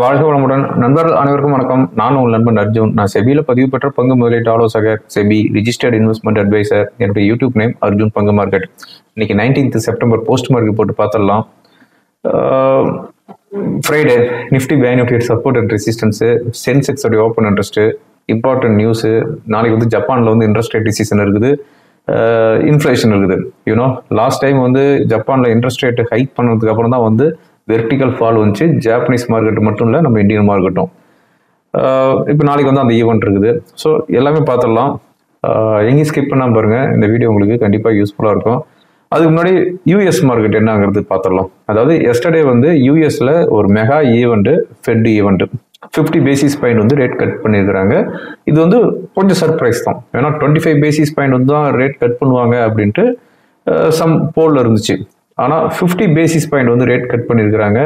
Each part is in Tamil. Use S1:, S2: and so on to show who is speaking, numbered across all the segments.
S1: வாழ்க வளமுடன் நண்பர்கள் அனைவருக்கும் வணக்கம். நான் உங்கள் நண்பன் அர்ஜுன். நான் செபியில பதிவு பெற்ற பங்கு முதலீட்டு ஆலோசகர், செபி ரிஜிஸ்டர்ட் இன்வெஸ்ட்மெண்ட் அட்வைசர். என்னுடைய யூடியூப் நேம் அர்ஜுன் பங்கு மார்க்கெட். இன்னைக்கு 19th செப்டம்பர் போஸ்ட் மார்க்கெட் போட்டு பார்த்துடலாம். Friday Nifty bank Nifty support and resistance, Sensex உடைய ஓப்பன் இன்ட்ரெஸ்ட்டு, இம்பார்ட்டன்ட் நியூஸு. நாளைக்கு வந்து ஜப்பானில் வந்து இன்ட்ரெஸ்ட் ரேட் டிசிஷன் இருக்குது, இன்ஃப்ளேஷன் இருக்குது. யூனோ லாஸ்ட் டைம் வந்து ஜப்பானில் இன்ட்ரெஸ்ட் ரேட்டு ஹைக் பண்ணதுக்கு அப்புறம் தான் வந்து வெர்டிக்கல் ஃபால் வந்துச்சு. ஜாப்பனீஸ் மார்க்கெட் மட்டும் இல்லை, நம்ம இந்தியன் மார்க்கெட்டும். இப்போ நாளைக்கு வந்து அந்த ஈவெண்ட் இருக்குது. ஸோ எல்லாமே பார்த்துடலாம். எங்கேயும் ஸ்கிப் பண்ணாமல் பாருங்க, இந்த வீடியோ உங்களுக்கு கண்டிப்பாக யூஸ்ஃபுல்லாக இருக்கும். அதுக்கு முன்னாடி யூஎஸ் மார்க்கெட் என்னங்கிறது பார்த்துடலாம். அதாவது எஸ்டர்டே வந்து யூஎஸ்ல ஒரு mega event, fed event 50 basis point வந்து ரேட் கட் பண்ணியிருக்கிறாங்க. இது வந்து கொஞ்சம் சர்ப்ரைஸ் தான். ஏன்னா 25 பேசிஸ் பாயிண்ட் வந்து தான் ரேட் கட் பண்ணுவாங்க அப்படின்ட்டு சம் போலில் இருந்துச்சு. ஆனால் 50 பேசிஸ் பாயிண்ட் வந்து ரேட் கட் பண்ணியிருக்கிறாங்க.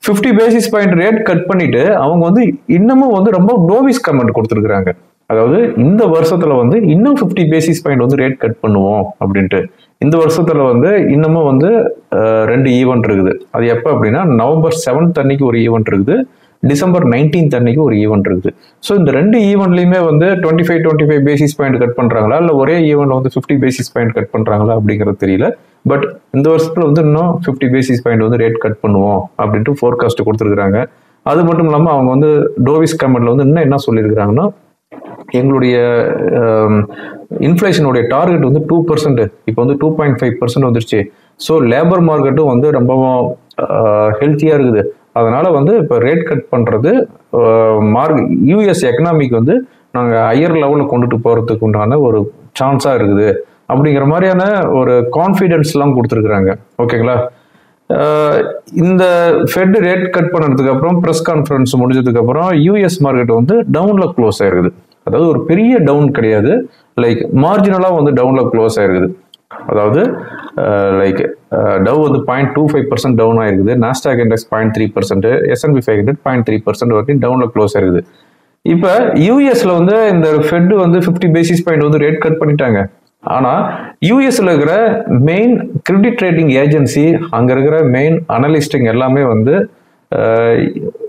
S1: 50 பேசிஸ் பாயிண்ட் ரேட் கட் பண்ணிட்டு அவங்க வந்து இன்னமும் வந்து ரொம்ப டோவிஸ் கமெண்ட் கொடுத்துருக்குறாங்க. அதாவது இந்த வருஷத்துல வந்து இன்னும் 50 பேசிஸ் பாயிண்ட் வந்து ரேட் கட் பண்ணுவோம் அப்படின்ட்டு. இந்த வருஷத்துல வந்து இன்னமும் வந்து 2 ஈவெண்ட் இருக்குது. அது எப்போ அப்படின்னா நவம்பர் 7th அன்னைக்கு ஒரு ஈவெண்ட் இருக்குது, டிசம்பர் 19th அன்னைக்கு ஒரு ஈவெண்ட் இருக்குது. ஸோ இந்த 2 ஈவெண்ட்லையுமே வந்து 25 பேசிஸ் பாயிண்ட் கட் பண்ணுறாங்களா, இல்லை ஒரே ஈவெண்ட் வந்து 50 பேசிஸ் பாயிண்ட் கட் பண்ணுறாங்களா அப்படிங்கிறது தெரியல. பட் இந்த வருஷத்துல வந்து இன்னும் 50 பேசிஸ் பாயிண்ட் வந்து ரேட் கட் பண்ணுவோம் அப்படின்ட்டு ஃபோர்காஸ்ட் கொடுத்துருக்குறாங்க. அது மட்டும் இல்லாமல் அவங்க வந்து டோவிஸ் கமெண்ட்ல வந்து இன்னும் என்ன சொல்லியிருக்கிறாங்கன்னா, எங்களுடைய இன்ஃப்ளேஷனுடைய டார்கெட் வந்து 2%, இப்போ வந்து 2.5% வந்துருச்சு. ஸோ லேபர் மார்க்கெட்டும் வந்து ரொம்பவும் ஹெல்த்தியாக இருக்குது. அதனால வந்து இப்போ ரேட் கட் பண்ணுறது யூஎஸ் எக்கனாமிக் வந்து நாங்கள் ஹையர் லெவலில் கொண்டுட்டு போகிறதுக்கு உண்டான ஒரு சான்ஸாக இருக்குது அப்படிங்கிற மாதிரியான ஒரு கான்ஃபிடென்ஸ்லாம் கொடுத்துருக்குறாங்க. ஓகேங்களா? இந்த ஃபெட் ரேட் கட் பண்ணதுக்கு அப்புறம் ப்ரெஸ் கான்ஃபரன்ஸ் முடிஞ்சதுக்கு அப்புறம் யூஎஸ் மார்க்கெட் வந்து டவுன்ல க்ளோஸ் ஆயிருக்குது. அதாவது ஒரு பெரிய டவுன் கிடையாது, லைக் மார்ஜினலாக வந்து டவுன்ல க்ளோஸ் ஆயிருக்குது. அதாவது லைக் டவ் வந்து 0.25% டவுன் ஆயிருக்குது, நாஸ்டாக் இண்டெக்ஸ் 0.3%, S&P 500 0.3% வரைக்கும் டவுன்ல க்ளோஸ் ஆயிருக்குது. இப்போ யூஎஸ்ல வந்து இந்த ஃபெட் வந்து 50 பேசிஸ் பாயிண்ட் வந்து ரேட் கட் பண்ணிட்டாங்க. ஆனா யூஎஸ்ல இருக்கிற மெயின் கிரெடிட் ரேட்டிங் ஏஜென்சி, அங்க இருக்கிற மெயின் அனலிஸ்டிங் எல்லாமே வந்து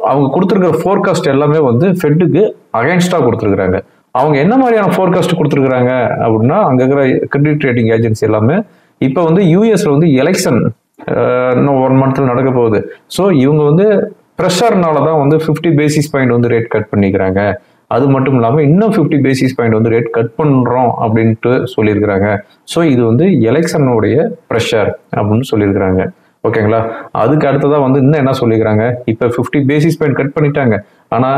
S1: அவங்க கொடுத்துருக்கிற ஃபோர்காஸ்ட் எல்லாமே வந்து ஃபெட்டுக்கு அகைன்ஸ்டா கொடுத்துருக்குறாங்க. அவங்க என்ன மாதிரியான ஃபோர்காஸ்ட் கொடுத்துருக்குறாங்க அப்படின்னா, அங்க இருக்கிற கிரெடிட் ரேட்டிங் ஏஜென்சி எல்லாமே இப்போ வந்து யூஎஸ்ல வந்து எலெக்ஷன் இன்னும் 1 monthல நடக்க போகுது. ஸோ இவங்க வந்து ப்ரெஷர்னால தான் வந்து 50 பேசிஸ் பாயிண்ட் வந்து ரேட் கட் பண்ணிக்கிறாங்க. அது மட்டும் இல்லாமல் இன்னும் 50 பேசிஸ் பாயிண்ட் வந்து ரேட் கட் பண்ணுறோம் அப்படின்ட்டு சொல்லியிருக்கிறாங்க. ஸோ இது வந்து எலெக்ஷனுடைய ப்ரெஷர் அப்படின்னு சொல்லியிருக்கிறாங்க. ஓகேங்களா? அதுக்கு அடுத்ததான் வந்து இன்னும் என்ன சொல்லியிருக்கிறாங்க, இப்போ 50 பேசிஸ் பாயிண்ட் கட் பண்ணிட்டாங்க. ஆனால்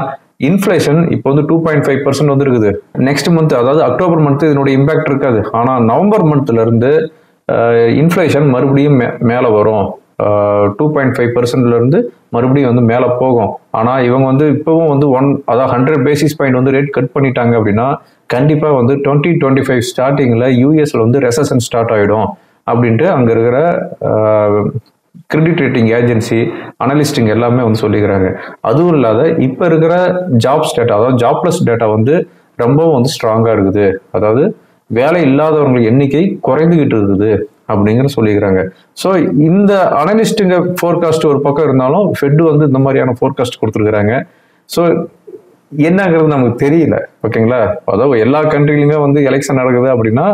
S1: இன்ஃப்ளேஷன் இப்போ வந்து 2.5% வந்து இருக்குது. நெக்ஸ்ட் மந்த், அதாவது அக்டோபர் மந்த் இதனுடைய இம்பாக்ட் இருக்காது. ஆனால் நவம்பர் மந்த்ல இருந்து இன்ஃப்ளேஷன் மறுபடியும் மேலே வரும். 2.5%ல இருந்து மறுபடியும் வந்து மேலே போகும். ஆனால் இவங்க வந்து இப்பவும் வந்து அதாவது 100 பேசிஸ் பாயிண்ட் வந்து ரேட் கட் பண்ணிட்டாங்க அப்படின்னா கண்டிப்பாக வந்து 2025 ஸ்டார்டிங்கில் யூஎஸ்ல வந்து ரெசஷன் ஸ்டார்ட் ஆகிடும் அப்படின்ட்டு அங்கே இருக்கிற கிரெடிட் ரேட்டிங் ஏஜென்சி அனலிஸ்டிங் எல்லாமே வந்து சொல்லிக்கிறாங்க. அதுவும் இல்லாத இப்போ இருக்கிற ஜாப்ஸ் டேட்டா, அதாவது ஜாப்லெஸ் டேட்டா வந்து ரொம்பவும் வந்து ஸ்ட்ராங்காக இருக்குது. அதாவது வேலை இல்லாதவங்களுக்கு எண்ணிக்கை குறைந்துகிட்டு இருக்குது அப்படிங்கிற சொல்லிக்கிறாங்க. ஸோ இந்த அனலிஸ்ட்டுங்க ஃபோர்காஸ்ட் ஒரு பக்கம் இருந்தாலும் ஃபெட் வந்து இந்த மாதிரியான ஃபோர்காஸ்ட் கொடுத்துருக்குறாங்க. ஸோ என்னங்கிறது நமக்கு தெரியல. ஓகேங்களா? அதாவது எல்லா கண்ட்ரிலுமே வந்து எலெக்ஷன் நடக்குது அப்படின்னா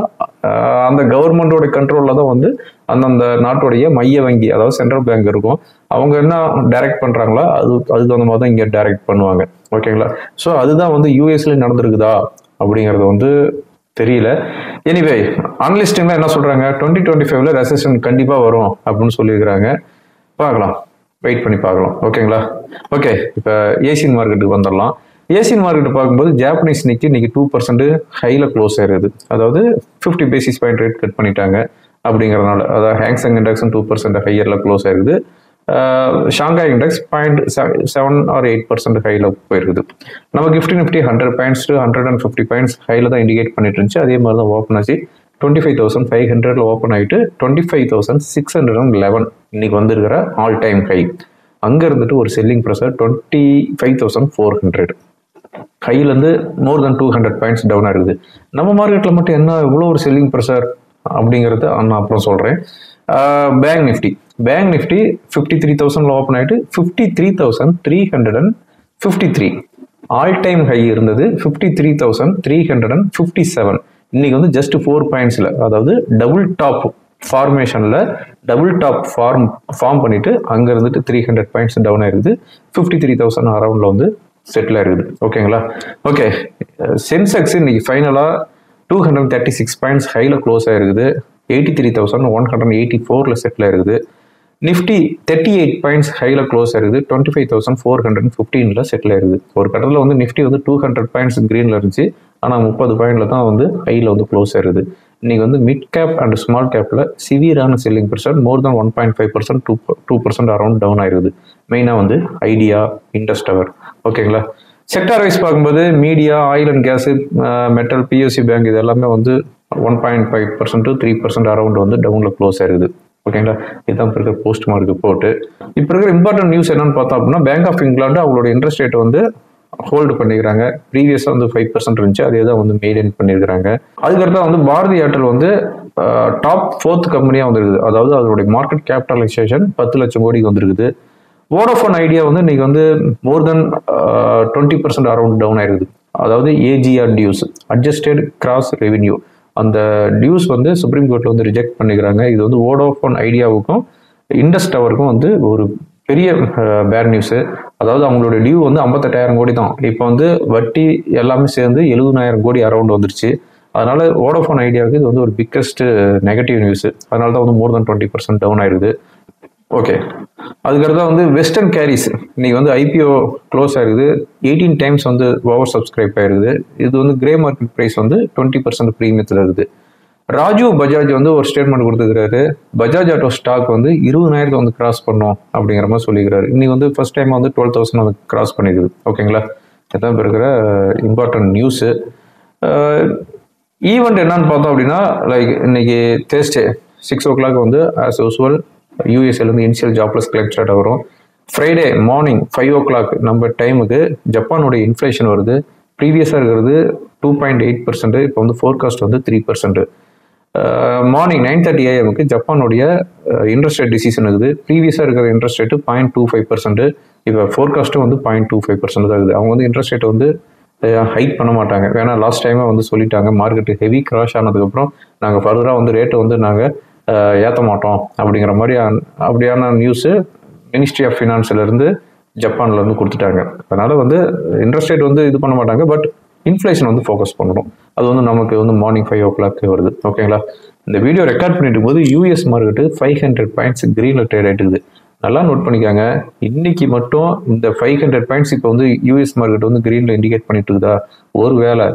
S1: அந்த கவர்மெண்டோட கண்ட்ரோலில் தான் வந்து அந்தந்த நாட்டுடைய மைய வங்கி, அதாவது சென்ட்ரல் பேங்க் இருக்கும். அவங்க என்ன டைரக்ட் பண்ணுறாங்களோ அதுக்கு தகுந்த மாதிரி தான் இங்கே டைரக்ட் பண்ணுவாங்க. ஓகேங்களா? ஸோ அதுதான் வந்து யூஎஸ்ல நடந்திருக்குதா அப்படிங்கிறது வந்து தெரியல. எனிவே அனலிஸ்டிங்லாம் என்ன சொல்றாங்க, 2025ல ரெசெஷன் கண்டிப்பா வரும் அப்படின்னு சொல்லியிருக்கிறாங்க. பார்க்கலாம், வெயிட் பண்ணி பார்க்கலாம். ஓகேங்களா? ஓகே, இப்போ ஏசியன் மார்க்கெட்டுக்கு வந்துடலாம். ஏசியன் மார்க்கெட் பார்க்கும்போது ஜாப்பனீஸ் இன்னைக்கு 2% ஹைல க்ளோஸ் ஆயிருது. அதாவது 50 பேசிஸ் பாயிண்ட் ரேட் கட் பண்ணிட்டாங்க அப்படிங்கிறதுனால, அதாவது ஹேங்சங் இண்டெக்ஸ் 2% ஹையர்ல க்ளோஸ் ஆயிருது. ஷாங்காய் இண்டெக்ஸ் 0.7 or 8% ஹைல போயிருக்குது. நம்ம நிஃப்டி 100 பாயிண்ட்ஸ் to 150 பாயிண்ட்ஸ் ஹைல தான் இண்டிகேட் பண்ணிட்டு இருந்துச்சு. அதே மாதிரி தான் ஓப்பன் ஆச்சு. 25,500ல ஓப்பன் ஆகிட்டு 25,611 இன்னைக்கு வந்திருக்கிற ஆல் டைம் ஹை. அங்க இருந்துட்டு ஒரு செல்லிங் ப்ரெஷர் 25,400 ஹைலேருந்து மோர் தென் 200 பாயிண்ட்ஸ் டவுனாக இருக்குது. நம்ம மார்க்கெட்டில் மட்டும் என்ன இவ்வளோ ஒரு செல்லிங் ப்ரெஷர் அப்படிங்கிறத நான் அப்புறம் சொல்கிறேன். பேங்க் நிஃப்டி 53,000 ஓப்பன் ஆயிட்டு 53,353 ஆல் டைம் ஹை இருந்தது 53,357. இன்னைக்கு வந்து ஜஸ்ட் 4 பாயிண்ட்ஸ்ல, அதாவது டபுள் டாப் ஃபார்மேஷன்ல டபுள் டாப் ஃபார்ம் பண்ணிட்டு அங்க இருந்துட்டு 300 பாயிண்ட்ஸ் டவுன் ஆயிருக்குது. 53,000 அரௌண்ட்ல வந்து செட்டில் ஆயிருக்குது. ஓகேங்களா? ஓகே, சென்செக்ஸ் இன்னைக்கு ஃபைனலா 236 பாயிண்ட்ஸ் ஹைல க்ளோஸ் ஆயிருக்குது. 83,184ல செட்டில் ஆயிருக்குது. நிஃப்டி 38 பாயிண்ட்ஸ் ஹைல க்ளோஸ் ஆயிருக்குது. 25,415ல செட்டில் ஆயிருக்குது. ஒரு கட்டத்தில் வந்து நிஃப்டி வந்து 200 பாயிண்ட்ஸ் கிரீன்ல இருந்துச்சு. ஆனால் 30 பாயிண்ட்ல தான் வந்து ஹைல வந்து க்ளோஸ் ஆயிருக்குது. இன்னைக்கு வந்து மிட் கேப் அண்ட் ஸ்மால் கேப்ல சிவியரான selling pressure more then 1.5%, 2% around down ஆயிருக்குது. மெயினாக வந்து ஐடியா, இண்டஸ் டவர். ஓகேங்களா? செக்டார் வைஸ் பார்க்கும்போது media, oil and gas, metal, PSC bank இது எல்லாமே வந்து 1.5% to 3% அரௌண்ட் வந்து டவுன்ல க்ளோஸ் ஆயிருக்குது. ஓகேங்களா? இதுதான் இப்போ இருக்கிற போஸ்ட் மார்க் ரிப்போர்ட். இப்போ இருக்கிற இம்பார்ட்டன்ட் நியூஸ் என்னன்னு பார்த்தோம் அப்படின்னா, பேங்க் ஆஃப் இங்கிலாந்து அவங்களோட இன்ட்ரெஸ்ட் ரேட் வந்து ஹோல்டு பண்ணிக்கிறாங்க. ப்ரீவியஸாக வந்து 5% இருந்துச்சு, அதே தான் வந்து மெயின்டைன் பண்ணியிருக்கிறாங்க. அதுக்கடுத்து வந்து பாரதி ஏர்டெல் வந்து டாப் 4th கம்பெனியாக வந்துருக்குது. அதாவது அதோடைய மார்க்கெட் கேபிட்டலைசேஷன் 10 லட்சம் கோடிக்கு வந்துருக்குது. வோடாஃபோன் ஐடியா வந்து இன்னைக்கு வந்து மோர் தென் 20% அரௌண்ட் டவுன் ஆயிருக்குது. அதாவது ஏஜிஆர் டியூஸ், அட்ஜஸ்டட் கிராஸ் ரெவென்யூ, அந்த டியூஸ் வந்து சுப்ரீம் கோர்ட்ல வந்து ரிஜெக்ட் பண்ணிக்கிறாங்க. இது வந்து வோடாஃபோன் ஐடியாவுக்கும் இண்டஸ் டவருக்கும் வந்து ஒரு பெரிய பேட் நியூஸ். அதாவது அவங்களோட டியூ வந்து 58,000 கோடி தான். இப்போ வந்து வட்டி எல்லாமே சேர்ந்து 70,000 கோடி அரௌண்ட் வந்துருச்சு. அதனால வோடாஃபோன் ஐடியாவுக்கு இது வந்து ஒரு பிக்கஸ்ட் நெகட்டிவ் நியூஸ். அதனால தான் வந்து மோர் தென் 20% டவுன் ஆயிருக்குது. ஓகே, அதுக்கடுத்து வந்து வெஸ்டர்ன் கேரிஸ் இன்னைக்கு வந்து ஐபிஓ க்ளோஸ் ஆயிருக்குது. 18 டைம்ஸ் வந்து ஓவர் சப்ஸ்கிரைப் ஆயிருக்குது. இது வந்து கிரே மார்க்கெட் ப்ரைஸ் வந்து 20% ப்ரீமியத்தில் இருக்குது. ராஜீவ் பஜாஜ் வந்து ஒரு ஸ்டேட்மெண்ட் கொடுத்துக்கிறாரு. பஜாஜ் ஆட்டோ ஸ்டாக் வந்து 20,000 வந்து கிராஸ் பண்ணும் அப்படிங்கிற மாதிரி சொல்லிக்கிறாரு. இன்னைக்கு வந்து ஃபர்ஸ்ட் டைம் வந்து 12,000 வந்து கிராஸ் பண்ணிருக்குது. ஓகேங்களா? இதுதான் இப்போ இருக்கிற இம்பார்ட்டன்ட் நியூஸ். ஈவெண்ட் என்னன்னு பார்த்தோம் அப்படின்னா, லைக் இன்னைக்கு தேர்ஸ்டே 6 o'clock வந்து ஆஸ் யூஸ்வல் யூஎஸ்ஏலேருந்து இனிஷியல் ஜாப்லெஸ் கிளைம் ஸ்டார்ட் ஆகும். ஃப்ரைடே மார்னிங் 5 o'clock நம்ம டைமுக்கு ஜப்பானுடைய இன்ஃப்ளேஷன் வருது. ப்ரீவியஸாக இருக்கிறது 2.8%, இப்போ வந்து ஃபோர்காஸ்ட் வந்து 3%. மார்னிங் 9:30 AM ஜப்பானுடைய இன்ட்ரெஸ்ட் ரேட் டிசிஷன் இருக்குது. ப்ரீவியஸாக இருக்கிற இன்ட்ரெஸ்ட் ரேட்டு 0.25%, இப்போ ஃபோர்காஸ்ட்டும் வந்து 0.25% தான் இருக்குது. அவங்க வந்து இன்ட்ரெஸ்ட் ரேட்டை வந்து ஹைக் பண்ண மாட்டாங்க. ஏன்னா லாஸ்ட் டைமே வந்து சொல்லிட்டாங்க, மார்க்கெட்டு ஹெவி கிராஷ் ஆனதுக்கப்புறம் நாங்கள் ஃபர்தராக வந்து ரேட்டை வந்து நாங்கள் ஏற்ற மாட்டோம் அப்படிங்கிற மாதிரி அப்படியான நியூஸு மினிஸ்ட்ரி ஆஃப் ஃபினான்ஸ்லேருந்து ஜப்பான்லேருந்து கொடுத்துட்டாங்க. அதனால் வந்து இன்ட்ரெஸ்ட் ரேட் வந்து இது பண்ண மாட்டாங்க, பட் இன்ஃப்ளேஷன் வந்து ஃபோக்கஸ் பண்ணணும். அது வந்து நமக்கு வந்து மார்னிங் 5 o'clock வருது. ஓகேங்களா? இந்த வீடியோ ரெக்கார்ட் பண்ணிட்டு போது யூஎஸ் மார்க்கெட்டு 500 பாயிண்ட்ஸ் கிரீனில் ட்ரேட் ஆகிட்டுக்குது. நல்லா நோட் பண்ணிக்காங்க. இன்னைக்கு மட்டும் இந்த 500 பாயிண்ட்ஸ் இப்போ வந்து யூஎஸ் மார்க்கெட் வந்து கிரீனில் இண்டிகேட் பண்ணிட்டு இருக்குதா? ஒரு வேளை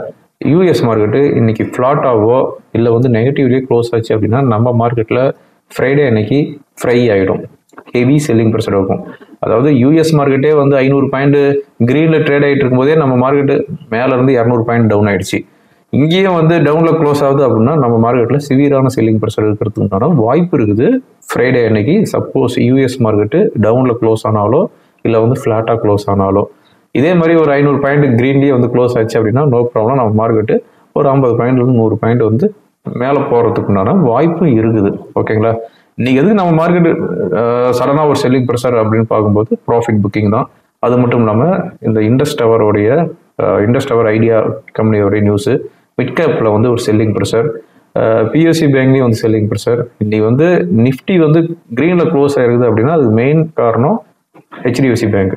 S1: யூஎஸ் மார்க்கெட்டு இன்னைக்கு ஃப்ளாட்டாவோ இல்லை வந்து நெகட்டிவ்லேயே க்ளோஸ் ஆச்சு அப்படின்னா நம்ம மார்க்கெட்டில் ஃப்ரைடே அன்னைக்கு ஃப்ரை ஆகிடும். ஹெவி செல்லிங் ப்ரெஷர் இருக்கும். அதாவது யூஎஸ் மார்க்கெட்டே வந்து 500 பாயிண்ட் கிரீனில் ட்ரேட் ஆகிட்டு இருக்கும்போதே நம்ம மார்க்கெட்டு மேலேருந்து 200 பாயிண்ட் டவுன் ஆயிடுச்சு. இங்கேயும் வந்து டவுனில் க்ளோஸ் ஆகுது அப்படின்னா நம்ம மார்க்கெட்டில் சிவியரான செல்லிங் ப்ரெஷர் இருக்கிறதுக்கான வாய்ப்பு இருக்குது. ஃப்ரைடே அன்னைக்கு சப்போஸ் யூஎஸ் மார்க்கெட்டு டவுனில் க்ளோஸ் ஆனாலோ இல்லை வந்து ஃப்ளாட்டாக க்ளோஸ் ஆனாலோ, இதே மாதிரி ஒரு 500 பாயிண்ட் கிரீன்லேயே வந்து க்ளோஸ் ஆச்சு அப்படின்னா நோ ப்ராப்ளம், நம்ம மார்க்கெட்டு ஒரு 50 பாயிண்ட்லேருந்து 100 பாயிண்ட் வந்து மேலே போகிறதுக்குண்டான வாய்ப்பும் இருக்குது. ஓகேங்களா? இன்னைக்கு எதுக்கு நம்ம மார்க்கெட்டு சடனாக ஒரு செல்லிங் ப்ரெஷர் அப்படின்னு பார்க்கும்போது ப்ராஃபிட் புக்கிங் தான். அது மட்டும் இல்லாமல் இந்த இண்டஸ் டவர் ஐடியா கம்பெனியோடைய நியூஸு, மிட்கேப்பில் வந்து ஒரு செல்லிங் ப்ரெஷர், பிஎஸ்சி பேங்க்லேயும் வந்து செல்லிங் ப்ரெஷர். இன்னைக்கு வந்து நிஃப்டி வந்து கிரீனில் க்ளோஸ் ஆயிருக்குது அப்படின்னா அதுக்கு மெயின் காரணம் ஹெச்டிஎஃப்சி பேங்க்.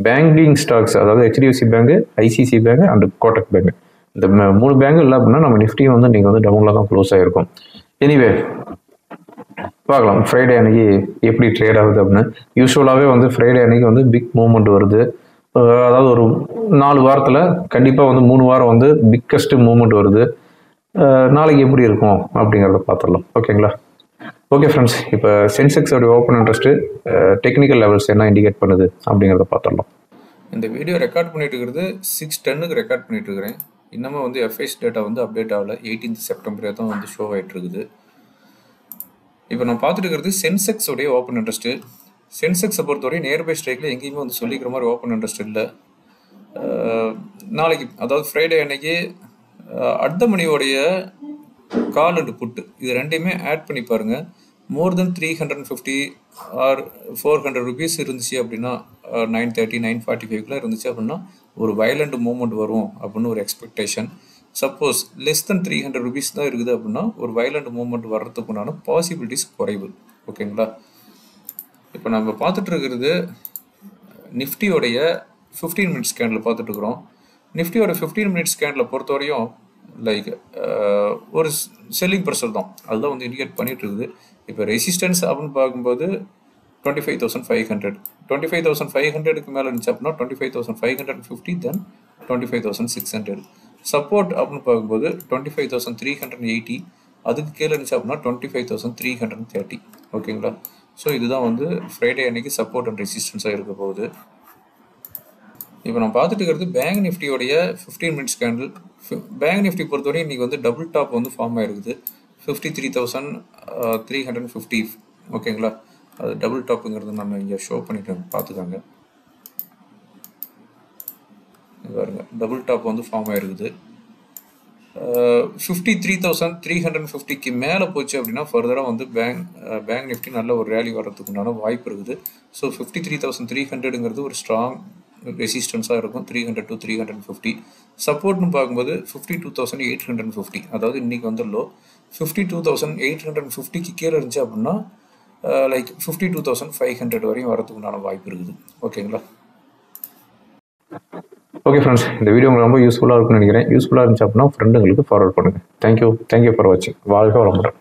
S1: பேங்கிங் ஸ்டாக்ஸ், அதாவது HDFC bank, ICC bank and Kotak bank, இந்த 3 பேங்க் இல்லை அப்படின்னா நம்ம நிஃப்டியும் வந்து நீங்கள் வந்து டவுனில் தான் க்ளோஸ் ஆகிருக்கும். எனிவே பார்க்கலாம் ஃப்ரைடே அன்னைக்கு எப்படி ட்ரேட் ஆகுது அப்படின்னு. யூஸ்வலாகவே வந்து ஃப்ரைடே அன்னைக்கு வந்து பிக் மூவ்மெண்ட் வருது. அதாவது ஒரு 4 வாரத்தில் கண்டிப்பாக வந்து 3 வாரம் வந்து பிக்கஸ்ட் மூவ்மெண்ட் வருது. நாளைக்கு எப்படி இருக்கும் அப்படிங்கிறத பார்த்துடலாம். ஓகேங்களா? ஓகே ஃப்ரெண்ட்ஸ், இப்போ சென்செக்ஸோடைய ஓப்பன் இன்ட்ரெஸ்ட்டு டெக்னிக்கல் லெவல்ஸ் என்ன இண்டிகேட் பண்ணுது அப்படிங்கிறத பார்த்துடலாம். இந்த வீடியோ ரெக்கார்ட் பண்ணிட்டு இருக்கிறது 6:10 ரெக்கார்ட் பண்ணிட்டு இருக்கிறேன். இன்னமும் வந்து எஃப்ஐஎஸ் டேட்டா வந்து அப்டேட் ஆகல. 18th September தான் வந்து ஷோ ஆகிட்டு இருக்குது. இப்போ நான் பார்த்துட்டு இருக்கிறது சென்செக்ஸோடைய ஓப்பன் இன்ட்ரெஸ்ட்டு. சென்செக்ஸை பொறுத்தவரை நியர்பை ஸ்ட்ரைக்கில் எங்கேயுமே வந்து சொல்லிக்கிற மாதிரி ஓப்பன் இன்ட்ரெஸ்ட் இல்லை. நாளைக்கு அதாவது ஃப்ரைடே அன்னைக்கு அட் த மணியோடைய கால் அண்ட் புட்டு இது ரெண்டையுமே ஆட் பண்ணி பாருங்கள். மோர் தென் 350 ஆர் 400 ருபீஸ் இருந்துச்சு அப்படின்னா 930 945 இருந்துச்சு அப்படின்னா ஒரு வயலண்ட் மூவ்மெண்ட் வரும் அப்படின்னு ஒரு expectation. Suppose less than 300 rupees தான் இருக்குது அப்படின்னா ஒரு வயலண்ட் மூவ்மெண்ட் வர்றதுக்குண்டான பாசிபிலிட்டிஸ் குறைவு. ஓகேங்களா? இப்போ நம்ம பார்த்துட்டு இருக்கிறது நிஃப்டியோடைய 15 மினிட்ஸ் ஸ்கேனில் பார்த்துட்டு இருக்கிறோம். நிஃப்டியோட 15 மினிட்ஸ் ஸ்கேனில் பொறுத்தவரையும் லைக் ஒரு செல்லிங் ப்ரெஷர் தான், அதுதான் வந்து இண்டிகேட் பண்ணிட்டு இருக்குது. இப்போ ரெசிஸ்டன்ஸ் அப்படின்னு பார்க்கும்போது 25,500 25,500க்கு மேலே இருந்துச்சு அப்படின்னா 25,550 தென் 25,600. சப்போர்ட் அப்படின்னு பார்க்கும்போது 25,380, அதுக்கு கீழே இருந்துச்சு அப்படின்னா 25,330. ஓகேங்களா? ஸோ இதுதான் வந்து ஃப்ரைடே அன்னைக்கு சப்போர்ட் அண்ட் ரெசிஸ்டன்ஸாக இருக்க போகுது. இப்போ நம்ம பார்த்துட்டு இருக்கிறது பேங்க் நிஃப்டியோடைய 15 மினிட்ஸ் கேண்டில். பேங்க் நிஃப்டி பொறுத்தவரை இன்றைக்கி வந்து டபுள் டாப் வந்து ஃபார்ம் ஆகிருக்குது 53,350. ஓகேங்களா? அது டபுள் டாப்புங்கிறது நம்ம இங்கே ஷோ பண்ணிட்டோம், பார்த்துக்காங்க. பாருங்க, டபுள் டாப் வந்து ஃபார்ம் ஆகிருக்குது. 53,350க்கு மேலே போச்சு அப்படின்னா ஃபர்தராக வந்து பேங்க் நிஃப்டி நல்ல ஒரு ரேலி வர்றதுக்குண்டான வாய்ப்பு இருக்குது. ஸோ 53,300ங்கிறது ஒரு ஸ்ட்ராங் ரெசிஸ்டன்ஸாக இருக்கும். 300 to 350. சப்போர்ட்னு பார்க்கும்போது 52,850, அதாவது இன்றைக்கி வந்து லோ 52,850க்கு கீழே இருந்துச்சு அப்படின்னா லைக் 52,500 வரையும் வரதுக்குண்டான வாய்ப்பு இருக்குது. ஓகேங்களா? ஓகே ஃப்ரெண்ட்ஸ், இந்த வீடியோ உங்களுக்கு ரொம்ப யூஸ்ஃபுல்லாக இருக்கும்னு நினைக்கிறேன். யூஸ்ஃபுல்லாக இருந்துச்சு அப்படின்னா ஃப்ரெண்டுங்களுக்கு ஃபார்வர்ட் பண்ணுங்கள். தேங்க்யூ ஃபார் வாட்சிங். வாழ்க வளமுடன்.